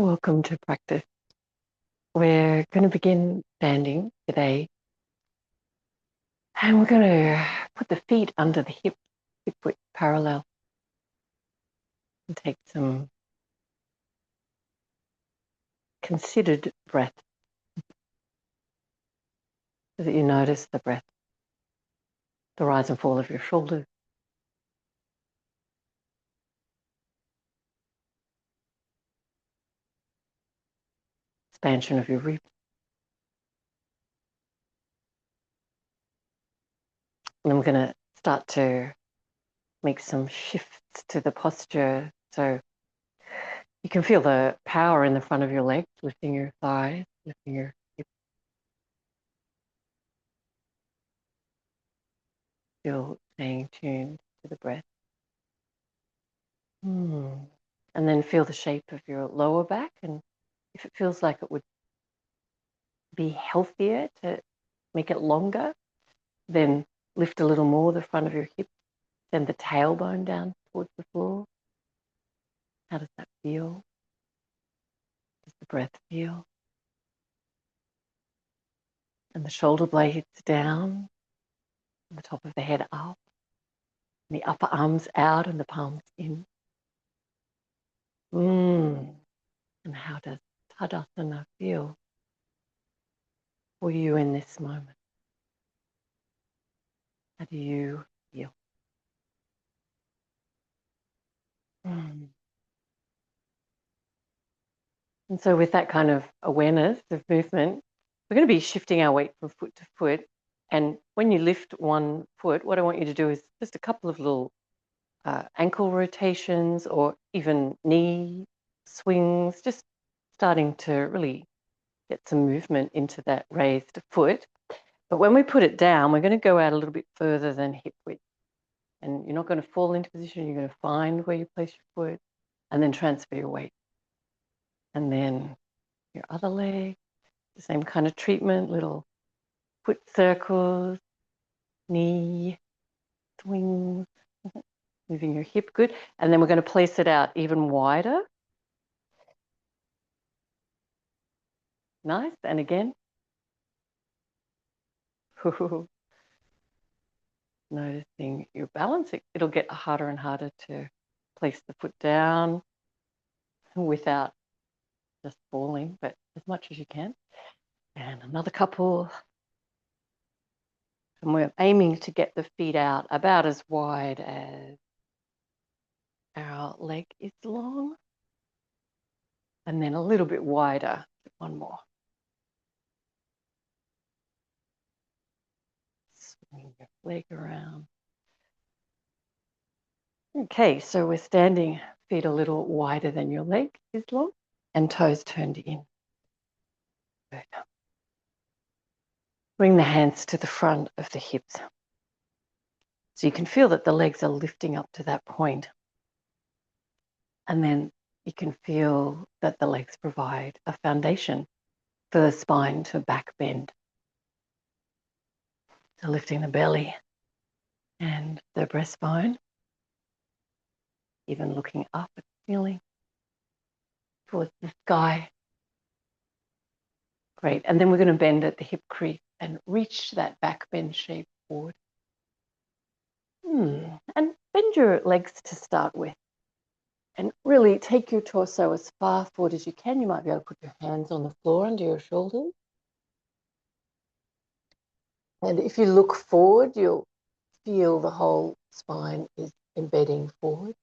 Welcome to practice. We're going to begin standing today, and we're going to put the feet under the hip width parallel, and take some considered breath so that you notice the breath, the rise and fall of your shoulders, expansion of your ribs. And then we're going to start to make some shifts to the posture. So you can feel the power in the front of your legs, lifting your thighs, lifting your hips. Still staying tuned to the breath. And then feel the shape of your lower back. And if it feels like it would be healthier to make it longer, then lift a little more the front of your hip, send the tailbone down towards the floor. How does that feel? Does the breath feel? And the shoulder blades down, and the top of the head up, and the upper arms out and the palms in. And how does Tadasana feel for you in this moment? How do you feel? And so with that kind of awareness of movement, we're going to be shifting our weight from foot to foot. And when you lift one foot, what I want you to do is just a couple of little ankle rotations or even knee swings, just starting to really get some movement into that raised foot. But when we put it down, we're going to go out a little bit further than hip width. And you're not going to fall into position. You're going to find where you place your foot and then transfer your weight. And then your other leg, the same kind of treatment, little foot circles, knee swings, moving your hip, good. And then we're going to place it out even wider. Nice. And again. Noticing your balance. It'll get harder and harder to place the foot down without just falling, but as much as you can. And another couple. And we're aiming to get the feet out about as wide as our leg is long. And then a little bit wider. One more. Swing your leg around. Okay, so we're standing, feet a little wider than your leg is long, and toes turned in. Good. Bring the hands to the front of the hips. So you can feel that the legs are lifting up to that point. And then you can feel that the legs provide a foundation for the spine to back bend. So lifting the belly and the breastbone, even looking up at the ceiling towards the sky. Great. And then we're going to bend at the hip crease and reach that back bend shape forward. And bend your legs to start with. And really take your torso as far forward as you can. You might be able to put your hands on the floor under your shoulders. And if you look forward, you'll feel the whole spine is embedding forward.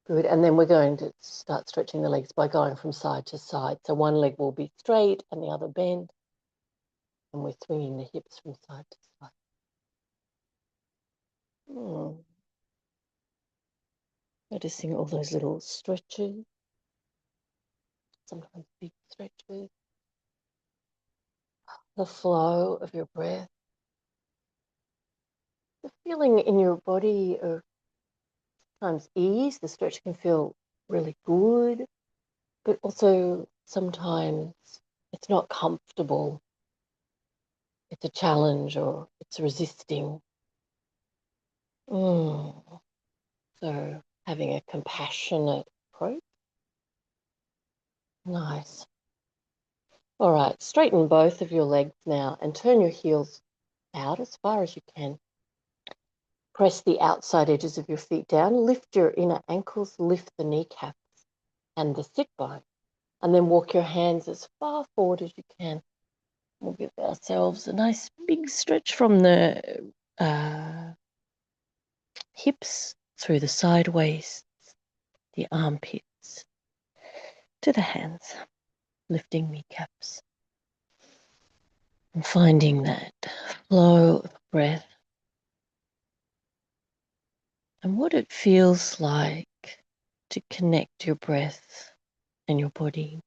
Good. And then we're going to start stretching the legs by going from side to side. So one leg will be straight and the other bent. And we're swinging the hips from side to side. Noticing all those little stretches, sometimes big stretches. The flow of your breath. The feeling in your body of sometimes ease. The stretch can feel really good, but also sometimes it's not comfortable. It's a challenge or it's resisting. So having a compassionate approach Nice. All right, straighten both of your legs now and turn your heels out as far as you can. Press the outside edges of your feet down. Lift your inner ankles, lift the kneecaps and the sit bone. And then walk your hands as far forward as you can. We'll give ourselves a nice big stretch from the hips through the sideways, the armpits, to the hands, lifting kneecaps. And finding that flow of breath and what it feels like to connect your breath and your body.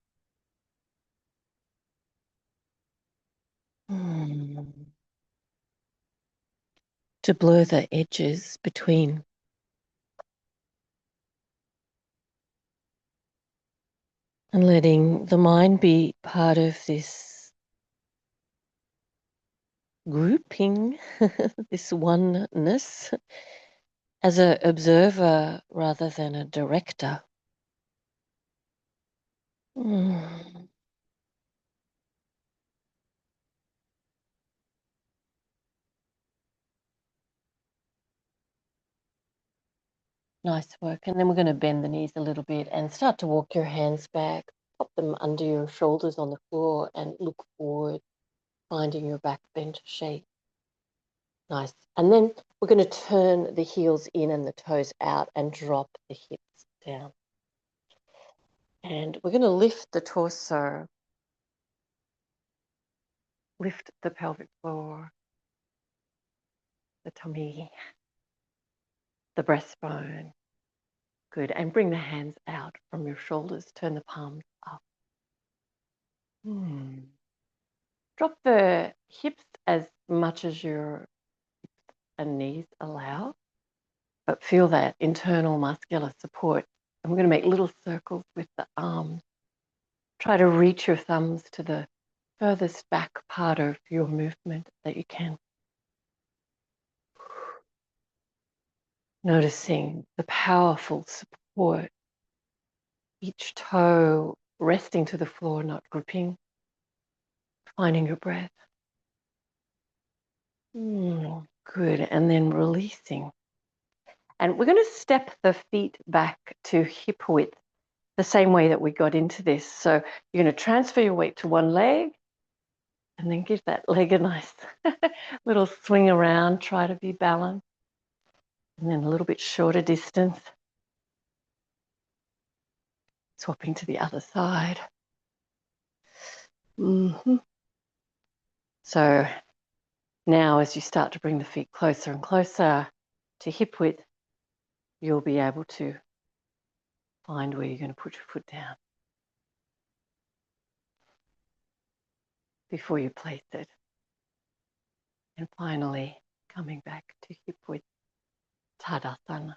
To blur the edges between and letting the mind be part of this grouping, this oneness, as an observer rather than a director. Nice work. And then we're going to bend the knees a little bit and start to walk your hands back, pop them under your shoulders on the floor and look forward, finding your back bent shape. Nice. And then we're going to turn the heels in and the toes out and drop the hips down. And we're going to lift the torso, lift the pelvic floor, the tummy, the breastbone. Good. And bring the hands out from your shoulders. Turn the palms up. Drop the hips as much as your hips and knees allow, but feel that internal muscular support. And we're going to make little circles with the arms. Try to reach your thumbs to the furthest back part of your movement that you can. Noticing the powerful support, each toe resting to the floor, not gripping, finding your breath. Good, and then releasing. And we're going to step the feet back to hip width, the same way that we got into this. So you're going to transfer your weight to one leg and then give that leg a nice little swing around, try to be balanced. And then a little bit shorter distance. Swapping to the other side. So now as you start to bring the feet closer and closer to hip width, you'll be able to find where you're going to put your foot down before you place it. And finally, coming back to hip width, Tadasana.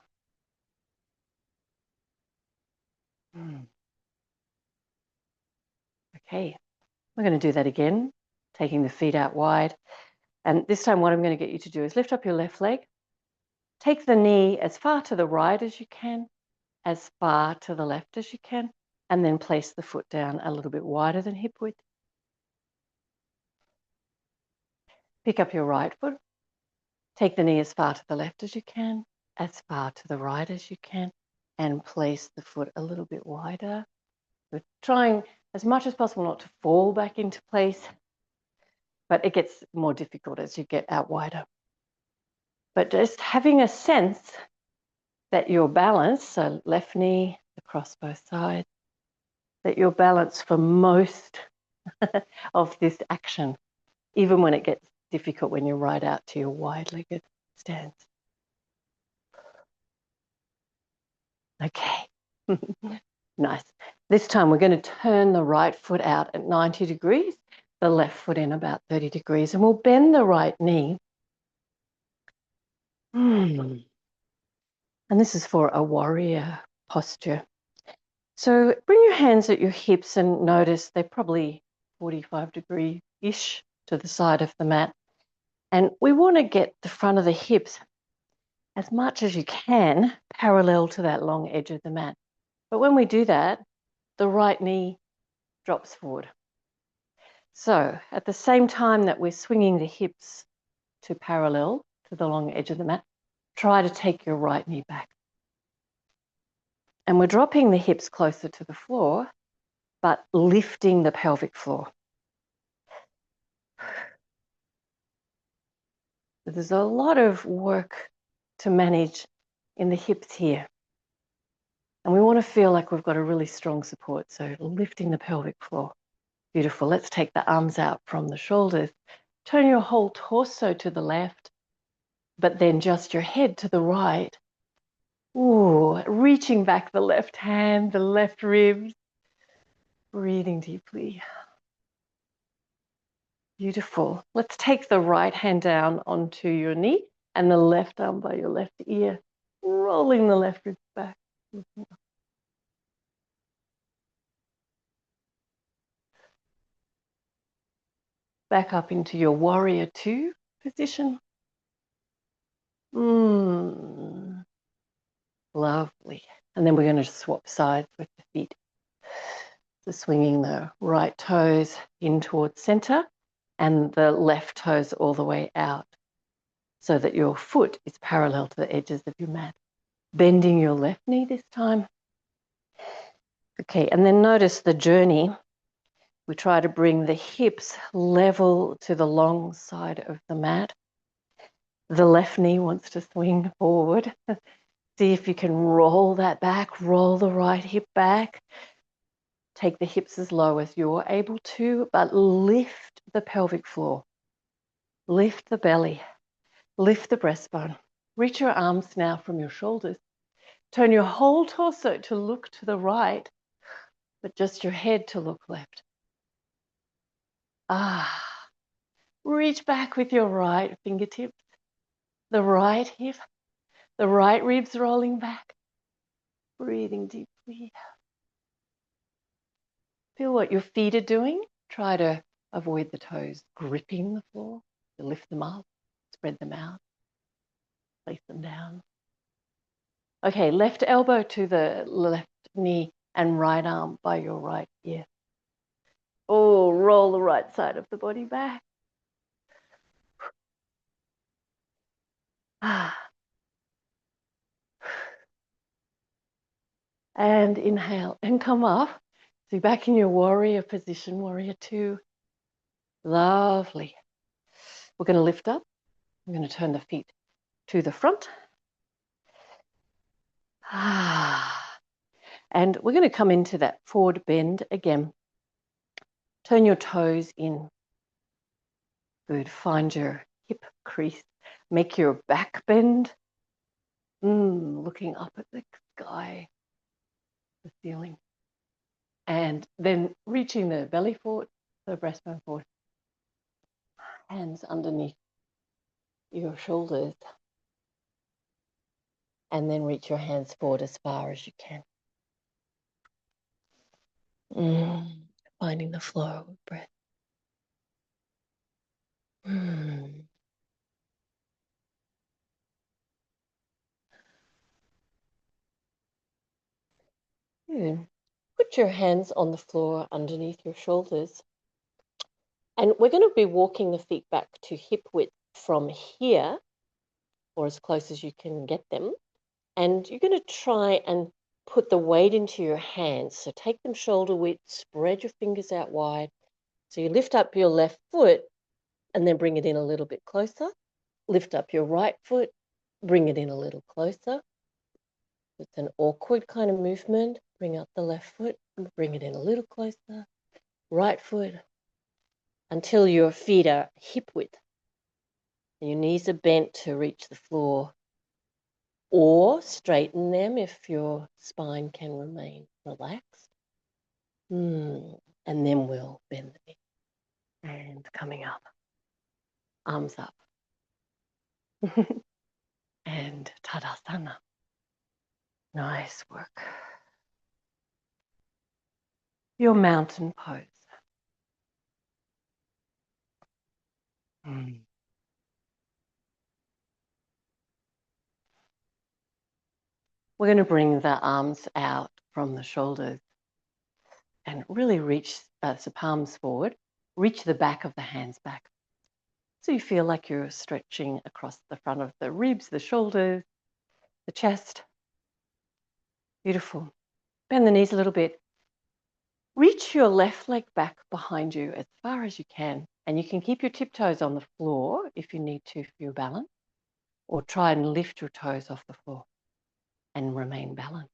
Okay, we're going to do that again, taking the feet out wide. And this time what I'm going to get you to do is lift up your left leg, take the knee as far to the right as you can, as far to the left as you can, and then place the foot down a little bit wider than hip width. Pick up your right foot, take the knee as far to the left as you can, as far to the right as you can, and place the foot a little bit wider. We're trying as much as possible not to fall back into place, but it gets more difficult as you get out wider. But just having a sense that you're balanced, so left knee across both sides, that you're balanced for most of this action, even when it gets difficult when you're right out to your wide-legged stance. Okay, nice. This time we're going to turn the right foot out at 90 degrees, the left foot in about 30 degrees, and we'll bend the right knee. And this is for a warrior posture. So bring your hands at your hips and notice they're probably 45 degree-ish to the side of the mat. And we want to get the front of the hips as much as you can parallel to that long edge of the mat. But when we do that, the right knee drops forward. So at the same time that we're swinging the hips to parallel to the long edge of the mat, try to take your right knee back. And we're dropping the hips closer to the floor, but lifting the pelvic floor. There's a lot of work to manage in the hips here. And we want to feel like we've got a really strong support. So lifting the pelvic floor. Beautiful. Let's take the arms out from the shoulders. Turn your whole torso to the left, but then just your head to the right. Ooh, reaching back the left hand, the left ribs. Breathing deeply. Beautiful. Let's take the right hand down onto your knee and the left arm by your left ear, rolling the left ribs back. Back up into your warrior two position. Lovely. And then we're going to swap sides with the feet. So swinging the right toes in towards center and the left toes all the way out so that your foot is parallel to the edges of your mat. Bending your left knee this time. Okay, and then notice the journey. We try to bring the hips level to the long side of the mat. The left knee wants to swing forward. See if you can roll that back, roll the right hip back. Take the hips as low as you're able to, but lift the pelvic floor. Lift the belly. Lift the breastbone. Reach your arms now from your shoulders. Turn your whole torso to look to the right, but just your head to look left. Reach back with your right fingertips, the right hip, the right ribs rolling back. Breathing deeply. Feel what your feet are doing. Try to avoid the toes gripping the floor. You lift them up, spread them out, place them down. Okay, left elbow to the left knee and right arm by your right ear. Oh, roll the right side of the body back. And inhale and come up. So you're back in your warrior position, warrior two. Lovely. We're going to lift up. I'm going to turn the feet to the front. And we're going to come into that forward bend again. Turn your toes in. Good. Find your hip crease. Make your back bend. Looking up at the sky, the ceiling. And then reaching the belly forward, the breastbone forward. Hands underneath your shoulders. And then reach your hands forward as far as you can. Finding the flow of breath. Good. Put your hands on the floor underneath your shoulders. And we're going to be walking the feet back to hip width from here, or as close as you can get them. And you're going to try and put the weight into your hands. So take them shoulder width, spread your fingers out wide. So you lift up your left foot and then bring it in a little bit closer. Lift up your right foot, bring it in a little closer. It's an awkward kind of movement. Bring up the left foot, bring it in a little closer. Right foot, until your feet are hip width. And your knees are bent to reach the floor. Or straighten them if your spine can remain relaxed. And then we'll bend the knee. And coming up. Arms up. And Tadasana. Nice work. Your mountain pose. We're going to bring the arms out from the shoulders. and really reach, so palms forward, reach the back of the hands back. So you feel like you're stretching across the front of the ribs, the shoulders, the chest. Beautiful. Bend the knees a little bit. Reach your left leg back behind you as far as you can. And you can keep your tiptoes on the floor if you need to for your balance, or try and lift your toes off the floor and remain balanced.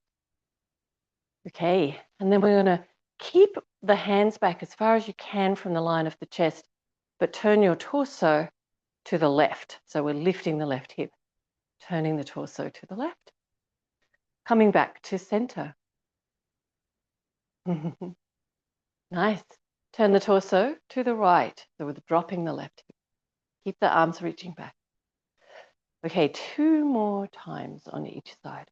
Okay, and then we're going to keep the hands back as far as you can from the line of the chest, but turn your torso to the left. So we're lifting the left hip, turning the torso to the left, coming back to center. Nice. Turn the torso to the right. So we're dropping the left hip. Keep the arms reaching back. Okay, 2 more times on each side.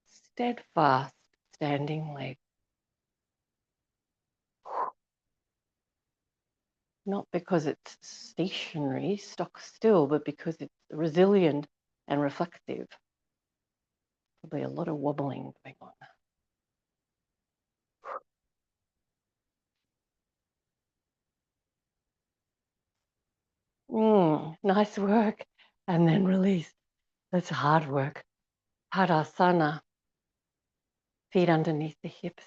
Steadfast standing leg. Not because it's stationary, stock still, but because it's resilient and reflective. Probably a lot of wobbling going on. Nice work. And then release. That's hard work. Tadasana. Feet underneath the hips.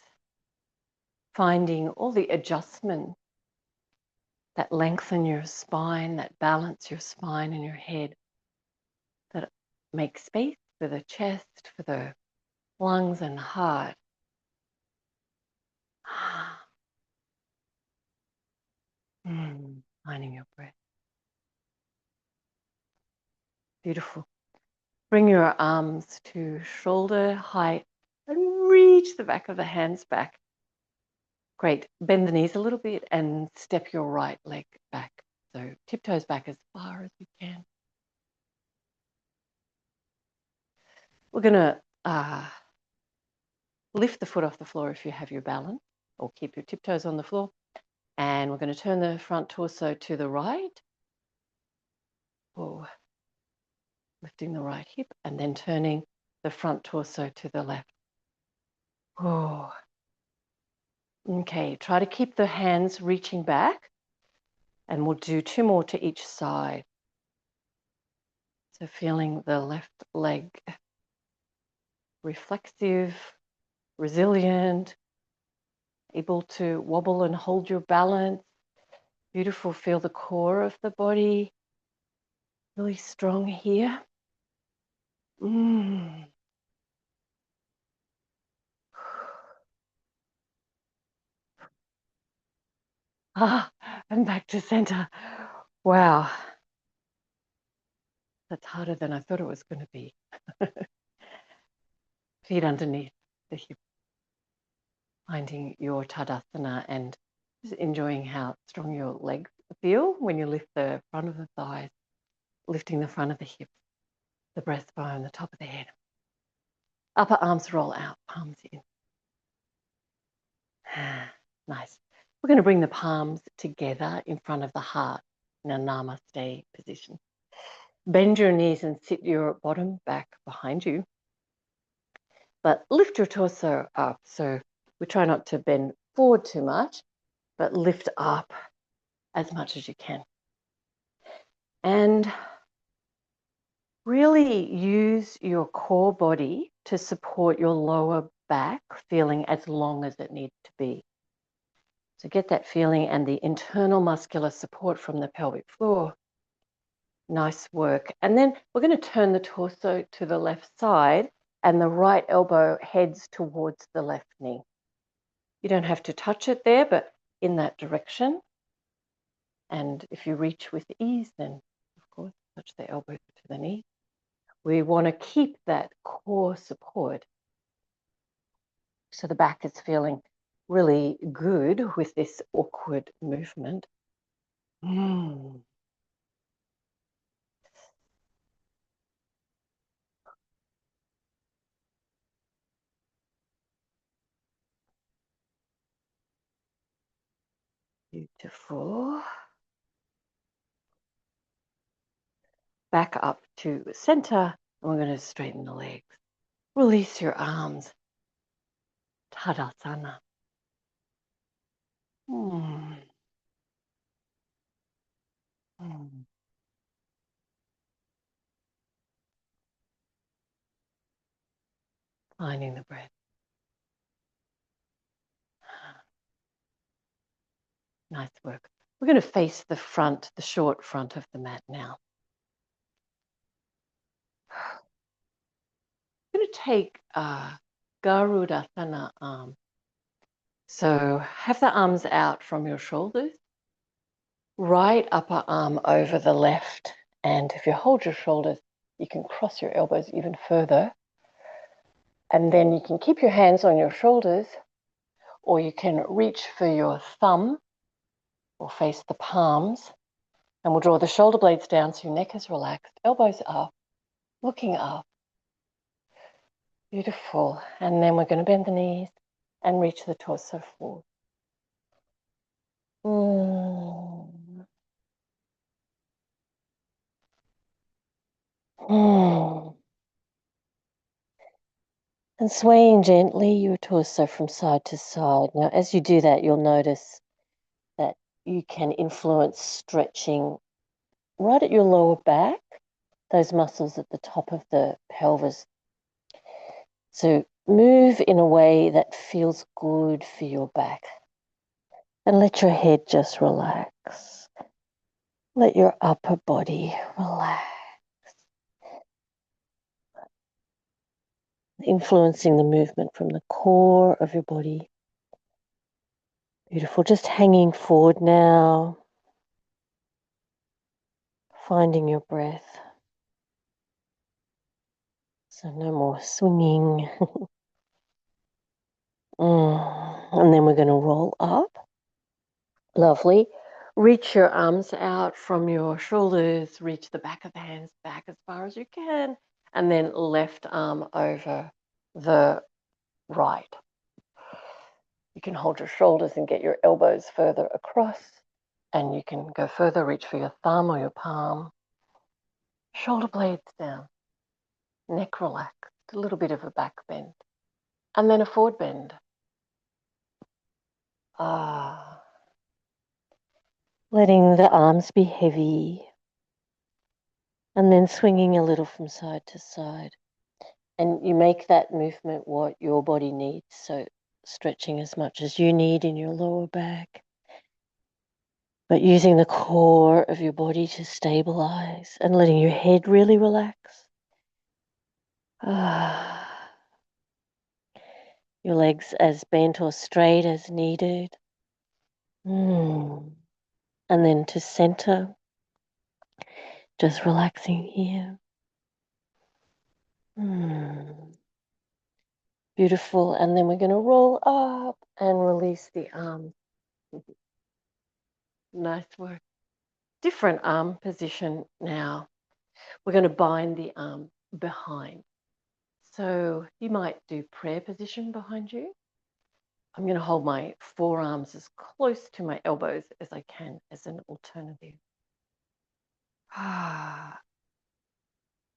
Finding all the adjustments that lengthen your spine, that balance your spine and your head, that make space for the chest, for the lungs and heart. Finding your breath. Beautiful. Bring your arms to shoulder height and reach the back of the hands back. Great. Bend the knees a little bit and step your right leg back. So tiptoes back as far as you can. We're going to lift the foot off the floor if you have your balance, or keep your tiptoes on the floor. And we're going to turn the front torso to the right. Oh, lifting the right hip and then turning the front torso to the left. Oh. Okay, try to keep the hands reaching back, and we'll do 2 more to each side. So feeling the left leg reflexive, resilient, able to wobble and hold your balance. Beautiful. Feel the core of the body really strong here. And back to center. Wow. That's harder than I thought it was going to be. Feet underneath the hip. Finding your Tadasana and just enjoying how strong your legs feel when you lift the front of the thighs, lifting the front of the hips, the breastbone, the top of the head. Upper arms roll out, palms in. Nice. We're going to bring the palms together in front of the heart in a namaste position. Bend your knees and sit your bottom back behind you. But lift your torso up. So we try not to bend forward too much, but lift up as much as you can. And really use your core body to support your lower back, feeling as long as it needs to be. So get that feeling and the internal muscular support from the pelvic floor. Nice work. And then we're going to turn the torso to the left side and the right elbow heads towards the left knee. You don't have to touch it there, but in that direction. And if you reach with ease, then of course, touch the elbow to the knee. We want to keep that core support. So the back is feeling really good with this awkward movement. Beautiful. Back up to center, and we're going to straighten the legs. Release your arms. Tadasana. Mm. Mm. Finding the breath. Nice work. We're going to face the front, the short front of the mat now. I'm going to take Garudasana arm. So have the arms out from your shoulders. Right upper arm over the left. And if you hold your shoulders, you can cross your elbows even further. And then you can keep your hands on your shoulders, or you can reach for your thumb or face the palms. And we'll draw the shoulder blades down so your neck is relaxed, elbows up, looking up. Beautiful. And then we're going to bend the knees and reach the torso forward. Mm. Mm. And swaying gently your torso from side to side. Now, as you do that, you'll notice that you can influence stretching right at your lower back, those muscles at the top of the pelvis. So move in a way that feels good for your back. And let your head just relax. Let your upper body relax. Influencing the movement from the core of your body. Beautiful. Just hanging forward now. Finding your breath. So no more swinging. And then we're going to roll up. Lovely. Reach your arms out from your shoulders. Reach the back of the hands back as far as you can. And then left arm over the right. You can hold your shoulders and get your elbows further across. And you can go further, reach for your thumb or your palm. Shoulder blades down. Neck relaxed. A little bit of a back bend. And then a forward bend. Letting the arms be heavy. And then swinging a little from side to side. And you make that movement what your body needs. So stretching as much as you need in your lower back. But using the core of your body to stabilize and letting your head really relax. Your legs as bent or straight as needed. And then to center. Just relaxing here. Beautiful. And then we're going to roll up and release the arms. Nice work. Different arm position now. We're going to bind the arm behind. So you might do prayer position behind you. I'm going to hold my forearms as close to my elbows as I can as an alternative.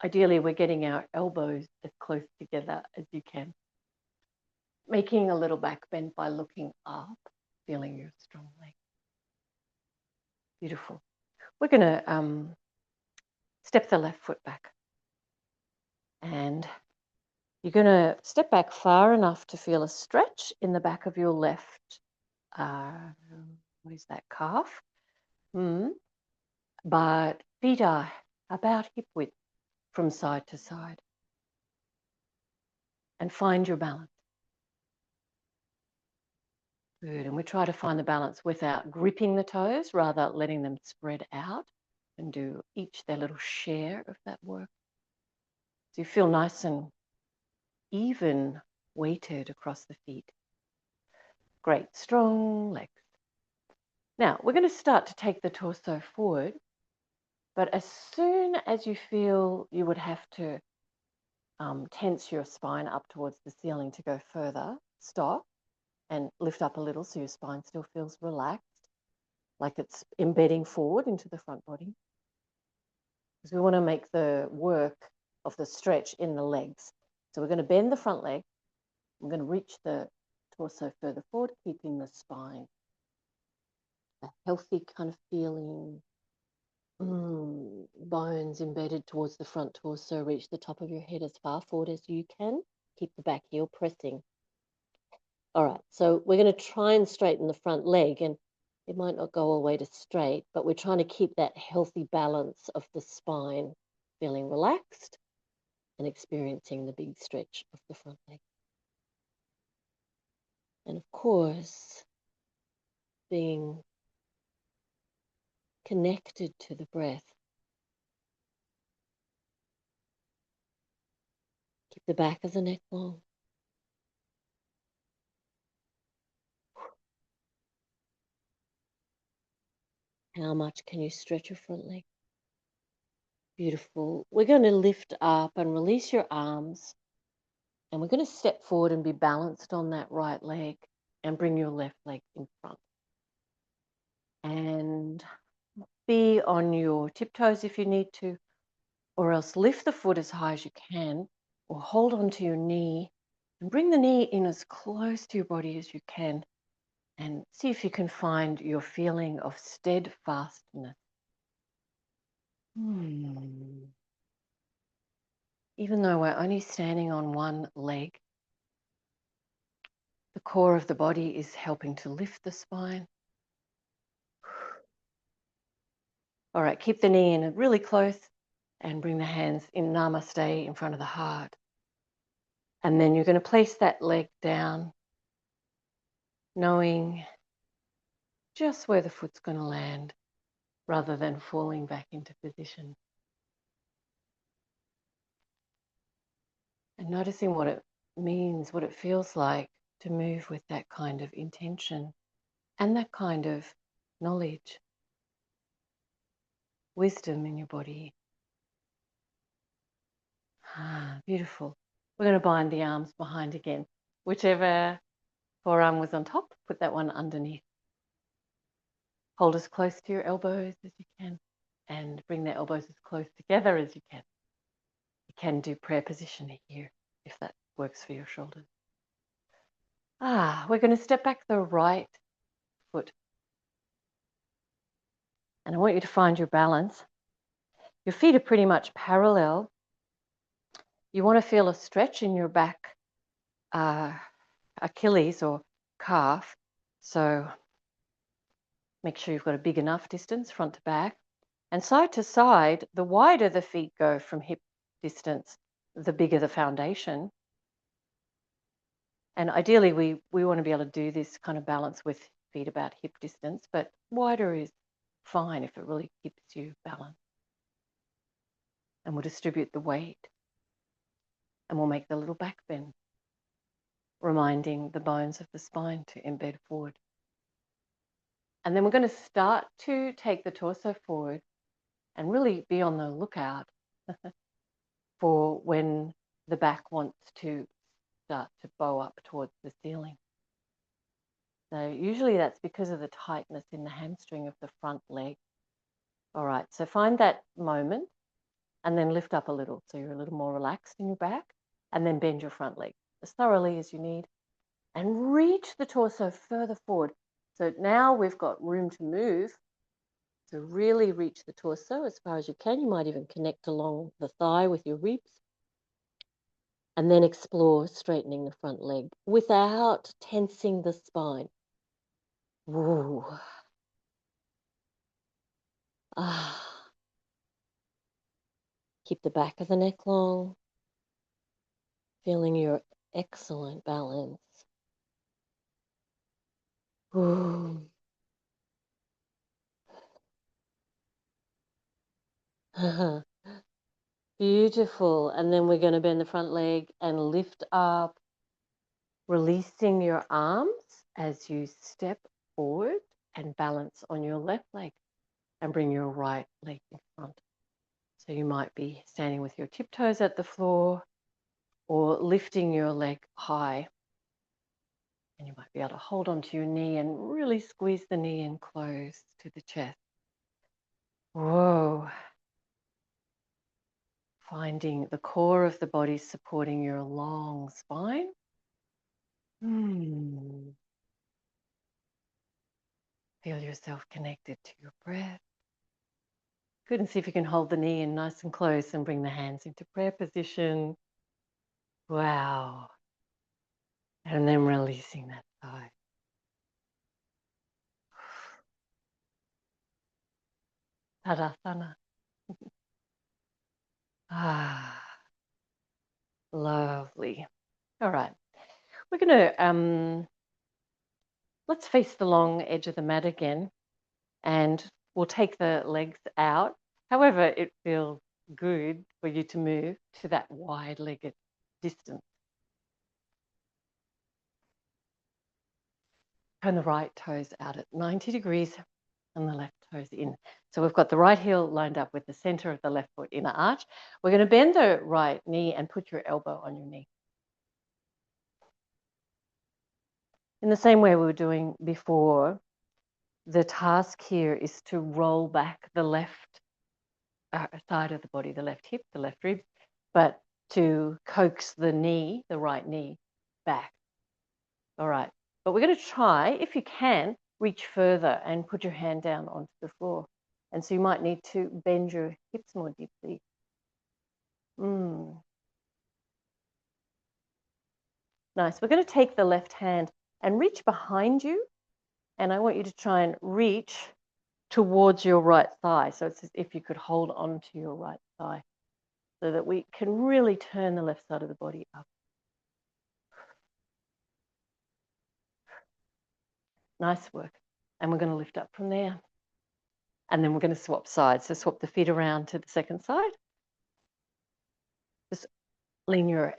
Ideally, we're getting our elbows as close together as you can. Making a little back bend by looking up, feeling your strong leg. Beautiful. We're going to step the left foot back. And you're going to step back far enough to feel a stretch in the back of your left, what is that, calf? But feet are about hip width from side to side. And find your balance. Good. And we try to find the balance without gripping the toes, rather letting them spread out and do each their little share of that work. So you feel nice and even weighted across the feet. Great, strong legs. Now, we're going to start to take the torso forward, but as soon as you feel you would have to tense your spine up towards the ceiling to go further, stop and lift up a little so your spine still feels relaxed, like it's embedding forward into the front body. Because we want to make the work of the stretch in the legs. So we're going to bend the front leg. I'm going to reach the torso further forward, keeping the spine a healthy kind of feeling. Bones embedded towards the front torso. Reach the top of your head as far forward as you can. Keep the back heel pressing. All right, so we're going to try and straighten the front leg, and it might not go all the way to straight, but we're trying to keep that healthy balance of the spine, feeling relaxed and experiencing the big stretch of the front leg. And of course, being connected to the breath. Keep the back of the neck long. How much can you stretch your front leg? Beautiful. We're going to lift up and release your arms. And we're going to step forward and be balanced on that right leg and bring your left leg in front. And be on your tiptoes if you need to, or else lift the foot as high as you can, or hold onto your knee and bring the knee in as close to your body as you can. And see if you can find your feeling of steadfastness. Even though we're only standing on one leg, the core of the body is helping to lift the spine. All right, keep the knee in really close and bring the hands in namaste in front of the heart. And then you're going to place that leg down, knowing just where the foot's going to land rather than falling back into position. And noticing what it means, what it feels like to move with that kind of intention and that kind of knowledge, wisdom in your body. Beautiful. We're going to bind the arms behind again. Whichever forearm was on top, put that one underneath. Hold as close to your elbows as you can and bring the elbows as close together as you can. You can do prayer position here if that works for your shoulders. We're going to step back the right foot. And I want you to find your balance. Your feet are pretty much parallel. You want to feel a stretch in your back Achilles or calf. So make sure you've got a big enough distance front to back. And side to side, the wider the feet go from hip distance, the bigger the foundation. And ideally, we want to be able to do this kind of balance with feet about hip distance, but wider is fine if it really keeps you balanced. And we'll distribute the weight. And we'll make the little back bend, reminding the bones of the spine to embed forward. And then we're going to start to take the torso forward and really be on the lookout for when the back wants to start to bow up towards the ceiling. So usually that's because of the tightness in the hamstring of the front leg. All right, so find that moment and then lift up a little so you're a little more relaxed in your back, and then bend your front leg as thoroughly as you need and reach the torso further forward. So now we've got room to move. So really reach the torso as far as you can. You might even connect along the thigh with your ribs. And then explore straightening the front leg without tensing the spine. Woo. Keep the back of the neck long, feeling your excellent balance. Woo. Beautiful. And then we're going to bend the front leg and lift up, releasing your arms as you step forward and balance on your left leg and bring your right leg in front. So you might be standing with your tiptoes at the floor or lifting your leg high. And you might be able to hold onto your knee and really squeeze the knee in close to the chest. Whoa. Finding the core of the body supporting your long spine. Feel yourself connected to your breath. Good, and see if you can hold the knee in nice and close and bring the hands into prayer position. Wow. And then releasing that sigh. Tadasana. Lovely. All right. We're going to, let's face the long edge of the mat again, and we'll take the legs out. However, it feels good for you to move to that wide-legged distance. Turn the right toes out at 90 degrees and the left toes in. So we've got the right heel lined up with the center of the left foot inner arch. We're going to bend the right knee and put your elbow on your knee. In the same way we were doing before, the task here is to roll back the left side of the body, the left hip, the left rib, but to coax the knee, the right knee, back. All right. But we're going to try, if you can, reach further and put your hand down onto the floor. And so you might need to bend your hips more deeply. Nice. We're going to take the left hand and reach behind you. And I want you to try and reach towards your right thigh. So it's as if you could hold on to your right thigh so that we can really turn the left side of the body up. Nice work. And we're going to lift up from there. And then we're going to swap sides. So swap the feet around to the second side. Just lean your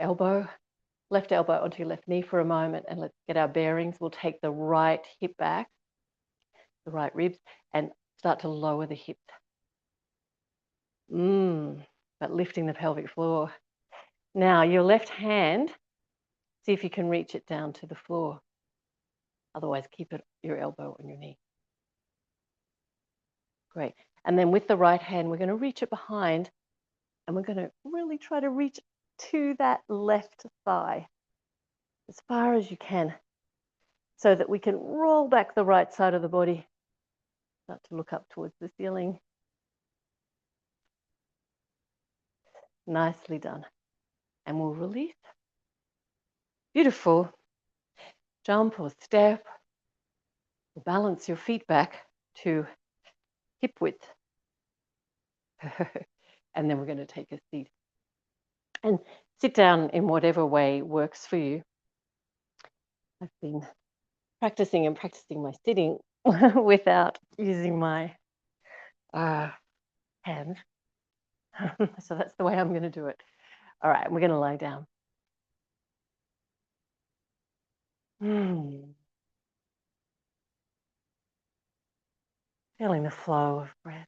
left elbow onto your left knee for a moment, and let's get our bearings. We'll take the right hip back, the right ribs, and start to lower the hips. But lifting the pelvic floor. Now, your left hand, see if you can reach it down to the floor. Otherwise, keep your elbow on your knee. Great. And then with the right hand, we're going to reach it behind, and we're going to really try to reach to that left thigh as far as you can so that we can roll back the right side of the body. Start to look up towards the ceiling. Nicely done. And we'll release. Beautiful. Jump or step. Balance your feet back to hip width. And then we're going to take a seat. And sit down in whatever way works for you. I've been practicing my sitting without using my hands. So that's the way I'm going to do it. All right, we're going to lie down. Feeling the flow of breath.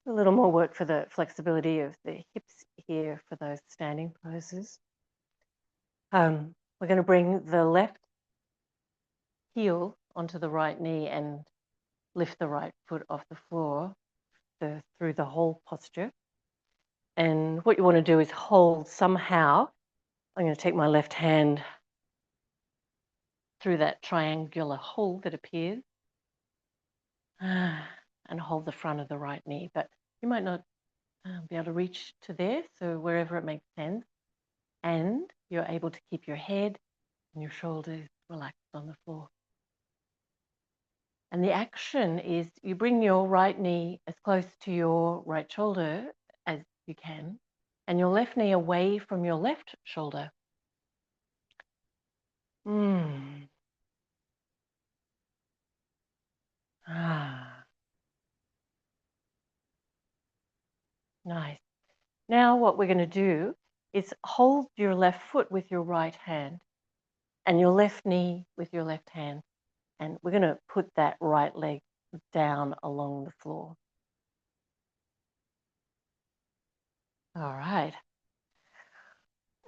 A little more work for the flexibility of the hips here for those standing poses. We're going to bring the left heel onto the right knee and lift the right foot off the floor through the whole posture. And what you want to do is hold somehow. I'm going to take my left hand through that triangular hole that appears and hold the front of the right knee. But you might not be able to reach to there, so wherever it makes sense. And you're able to keep your head and your shoulders relaxed on the floor. And the action is you bring your right knee as close to your right shoulder as you can, and your left knee away from your left shoulder. Nice. Now what we're going to do is hold your left foot with your right hand and your left knee with your left hand. And we're going to put that right leg down along the floor. All right.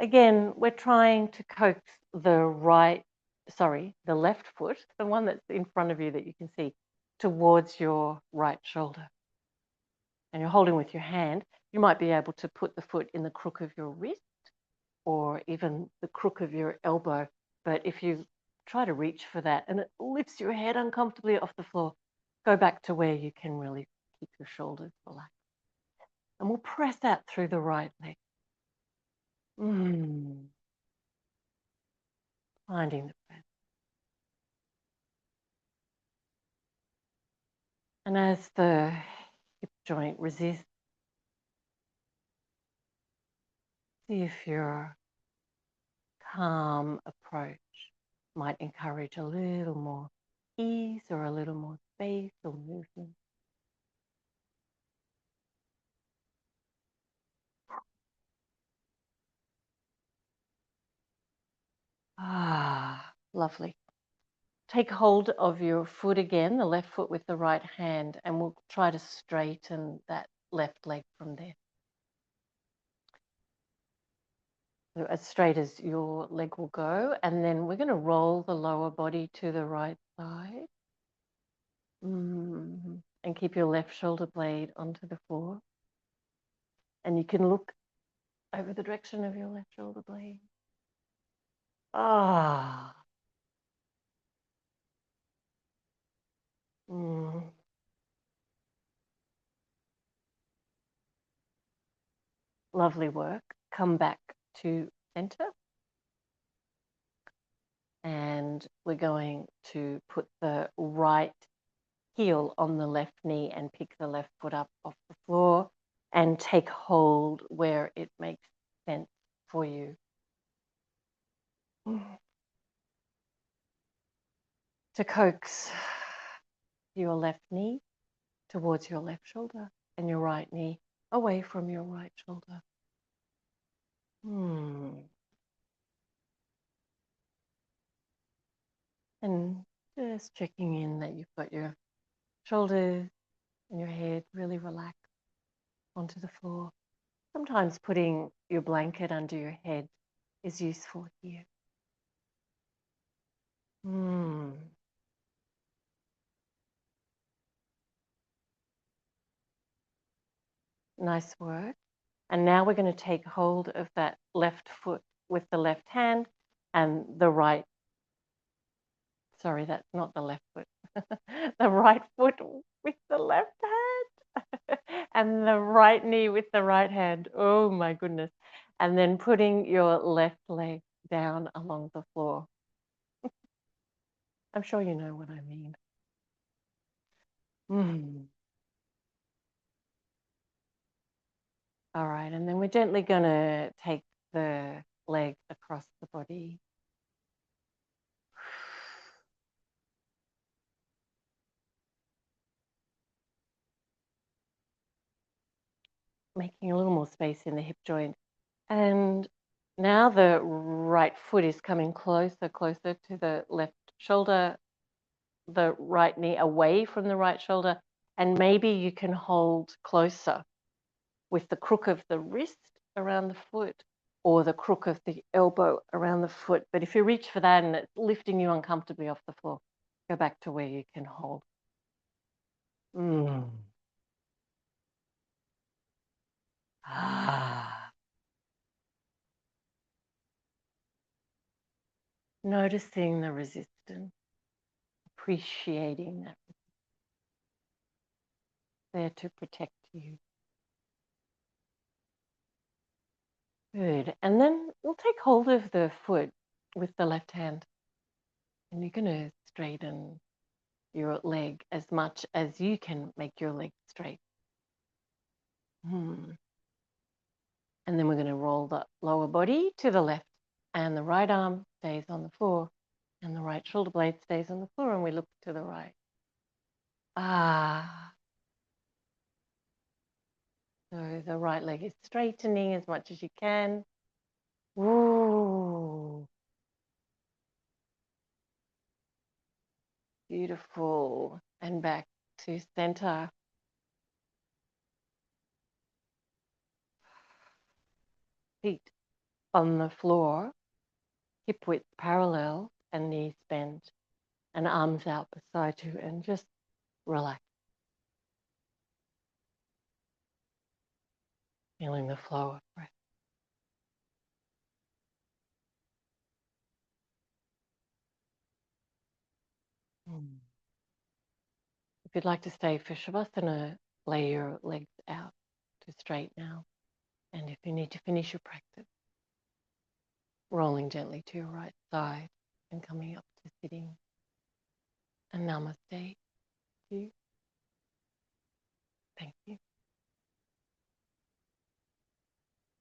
Again, we're trying to coax the left foot, the one that's in front of you that you can see, towards your right shoulder. And you're holding with your hand. You might be able to put the foot in the crook of your wrist or even the crook of your elbow. But if you try to reach for that and it lifts your head uncomfortably off the floor, go back to where you can really keep your shoulders relaxed. And we'll press that through the right leg. Finding the breath. And as the hip joint resists, see if your calm approach might encourage a little more ease or a little more space or movement. Lovely. Take hold of your foot again, the left foot with the right hand, and we'll try to straighten that left leg from there. So as straight as your leg will go, and then we're going to roll the lower body to the right side. And keep your left shoulder blade onto the floor. And you can look over the direction of your left shoulder blade. Lovely work. Come back to center. And we're going to put the right heel on the left knee and pick the left foot up off the floor and take hold where it makes sense for you. To coax your left knee towards your left shoulder and your right knee away from your right shoulder. And just checking in that you've got your shoulders and your head really relaxed onto the floor. Sometimes putting your blanket under your head is useful here. Nice work. And now we're going to take hold of that left foot with the left hand and the right. Sorry, that's not the left foot. The right foot with the left hand and the right knee with the right hand. Oh my goodness. And then putting your left leg down along the floor. I'm sure you know what I mean. All right, and then we're gently going to take the leg across the body. Making a little more space in the hip joint. And now the right foot is coming closer to the left shoulder, the right knee away from the right shoulder, and maybe you can hold closer with the crook of the wrist around the foot or the crook of the elbow around the foot. But if you reach for that and it's lifting you uncomfortably off the floor, go back to where you can hold. Noticing the resistance, appreciating that there to protect you. Good. And then we'll take hold of the foot with the left hand. And you're going to straighten your leg as much as you can make your leg straight. And then we're going to roll the lower body to the left. And the right arm stays on the floor. And the right shoulder blade stays on the floor. And we look to the right. So the right leg is straightening as much as you can. Ooh. Beautiful. And back to center. Feet on the floor, hip width parallel and knees bent and arms out beside you, and just relax, feeling the flow of breath. Mm. If you'd like to stay for Shavasana, lay your legs out to straight now. And if you need to finish your practice, rolling gently to your right side and coming up to sitting. And namaste to you. Thank you.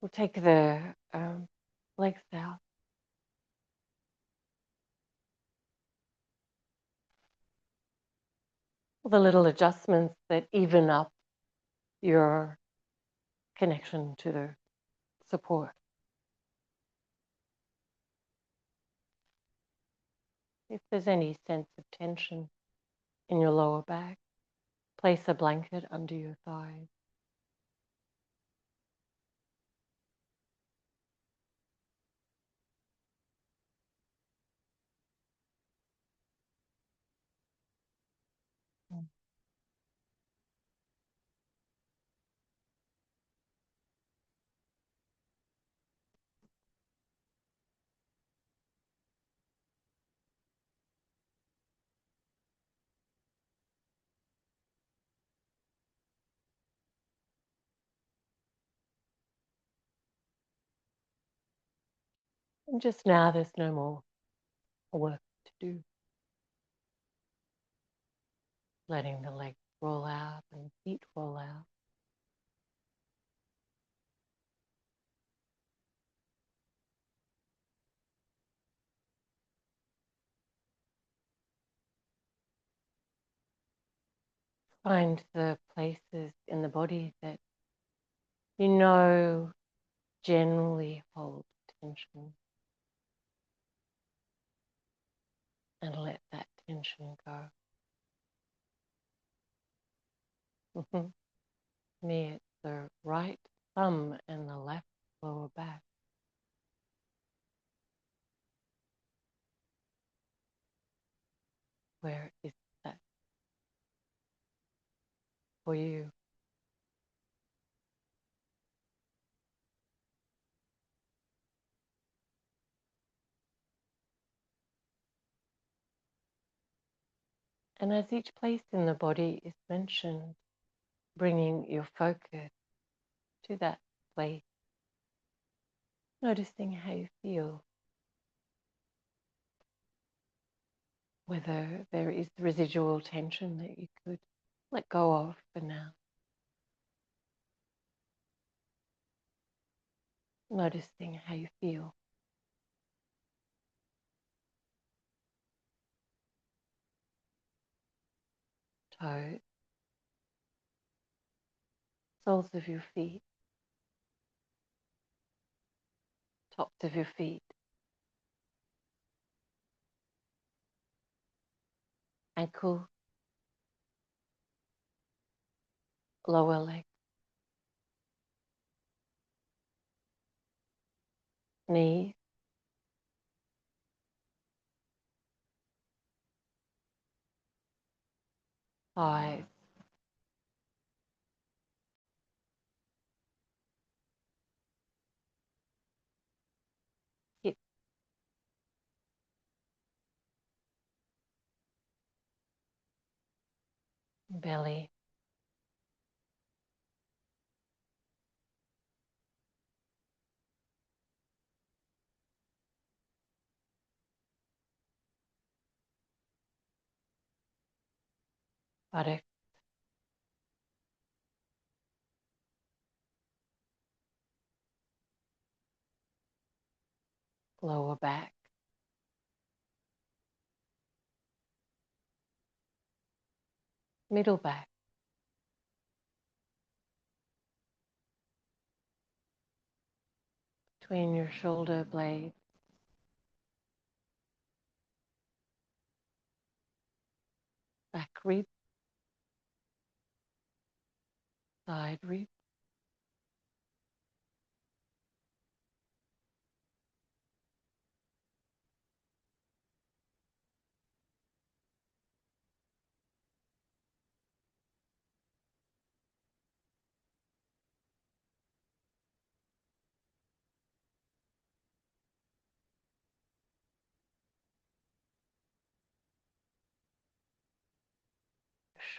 We'll take the legs out. The little adjustments that even up your connection to the support. If there's any sense of tension in your lower back, place a blanket under your thighs. And just now, there's no more work to do. Letting the legs roll out and feet roll out. Find the places in the body that you know generally hold tension and let that tension go. For me, it's the right thumb and the left lower back. Where is that for you? And as each place in the body is mentioned, bringing your focus to that place, noticing how you feel, whether there is residual tension that you could let go of for now. Noticing how you feel. Toes, soles of your feet, tops of your feet, ankle, lower leg, knee, thighs, hips, belly, buttock, lower back, middle back, between your shoulder blades, back rib, side rib,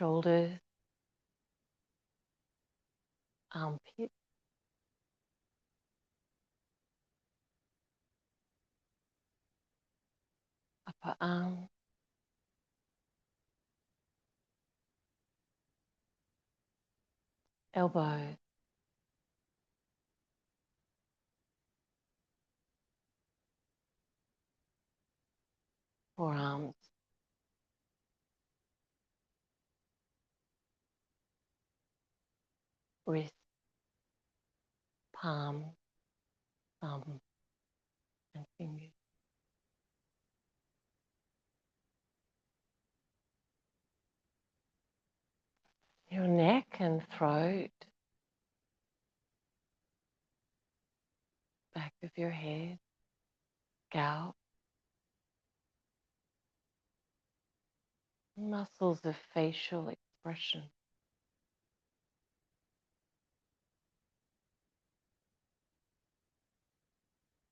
shoulders, armpit, upper arm, elbows, forearms, wrist, palm, thumb, and fingers. Your neck and throat, back of your head, scalp, muscles of facial expression.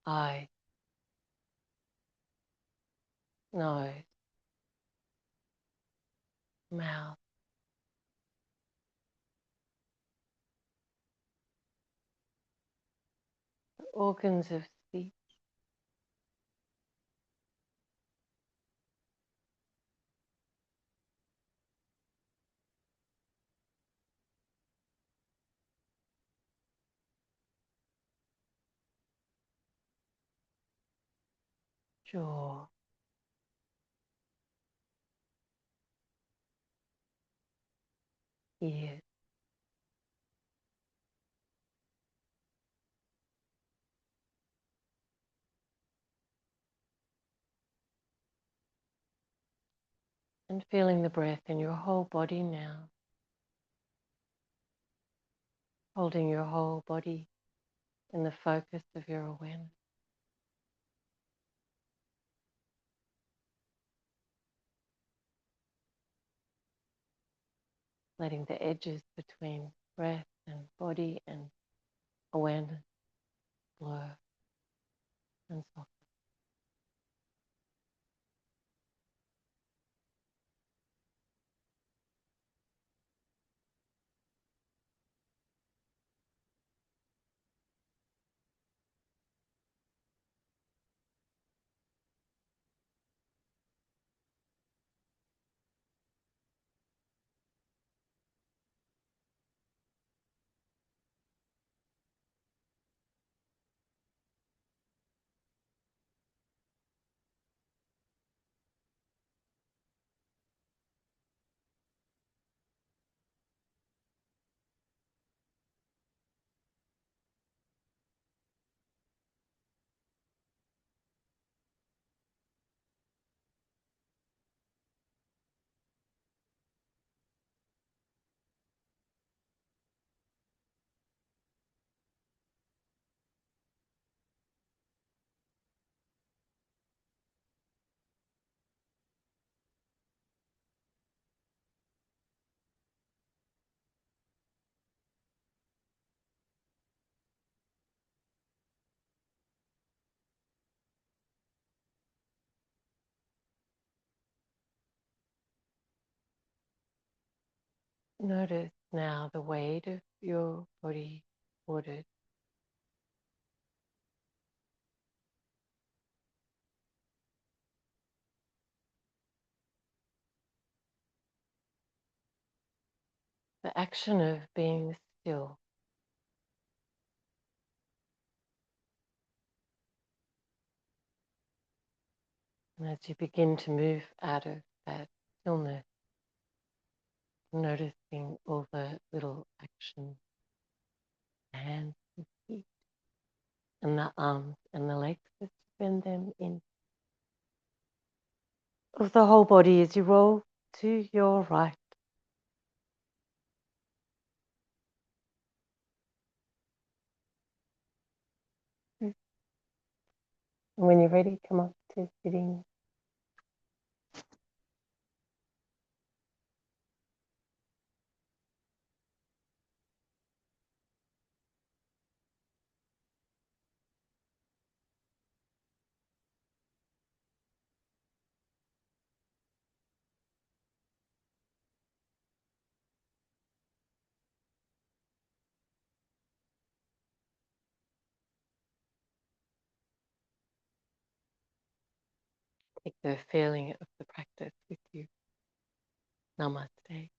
Eyes, nose, mouth, organs of speech, jaw, ears, and feeling the breath in your whole body now, holding your whole body in the focus of your awareness. Letting the edges between breath and body and awareness blur and soften. Notice now the weight of your body ordered. The action of being still. And as you begin to move out of that stillness, noticing all the little actions, hands and feet, and the arms and the legs as you bend them in. Of the whole body as you roll to your right. And when you're ready, come up to sitting. Take the feeling of the practice with you. Namaste.